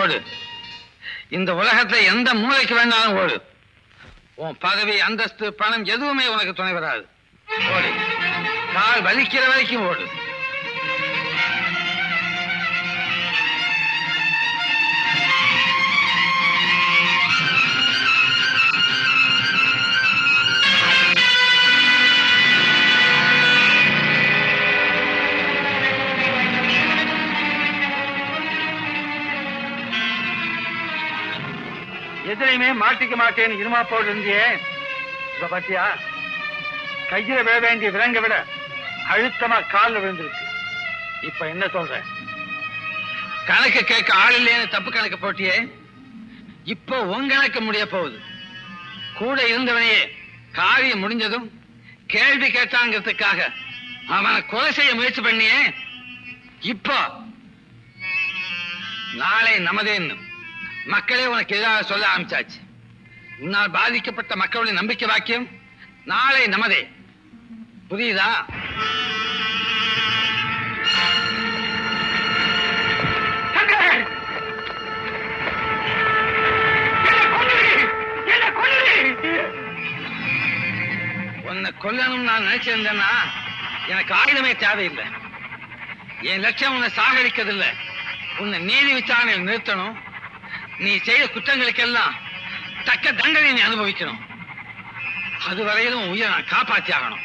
ஓடு. இந்த உலகத்துல எந்த மூளைக்கு வேணாலும் ஓடு. உன் பதவி, அந்தஸ்து, பணம் எதுவுமே உனக்கு துணை வராது. ஓடு. கால் வலிக்கிற வரைக்கும் ஓடு. எதிரையுமே மாட்டிக்க மாட்டேன்னு இருமா போட்டு இருந்தியே, இப்ப பாத்தியா? கையில விழ வேண்டிய விலங்க விட அழுத்தமா காலில் விழுந்திருக்கு. இப்ப என்ன சொல்ற? கணக்கு கேட்க ஆள் இல்லைன்னு தப்பு கணக்கு போட்டியே, இப்போ உன் கணக்கு முடிய போகுது. கூட இருந்தவனையே காரியம் முடிஞ்சதும் கேள்வி கேட்டாங்கிறதுக்காக அவனை கொலை செய்ய முயற்சி பண்ணியே, இப்போ நாளை நமதேன்னு மக்களே உனக்கு எதிராக சொல்ல ஆரம்பிச்சாச்சு. உன்னால் பாதிக்கப்பட்ட மக்களுடைய நம்பிக்கை வாக்கியம் நாளை நமதே. புரியுதா? உன்னை கொல்லணும் நான் நினைச்சிருந்தேன்னா எனக்கு ஆயுதமே தேவையில்லை. என் லட்சியம் உன்னை சாகடிக்கிறதில்லை, உன்னை நீதி விசாரணையில் நிறுத்தணும். நீ செய்த குற்றங்களுக்கெல்லாம் தக்க தண்டனை நீ அனுபவிக்கணும். அதுவரையிலும் உயிரை நான் காப்பாற்றி ஆகணும்.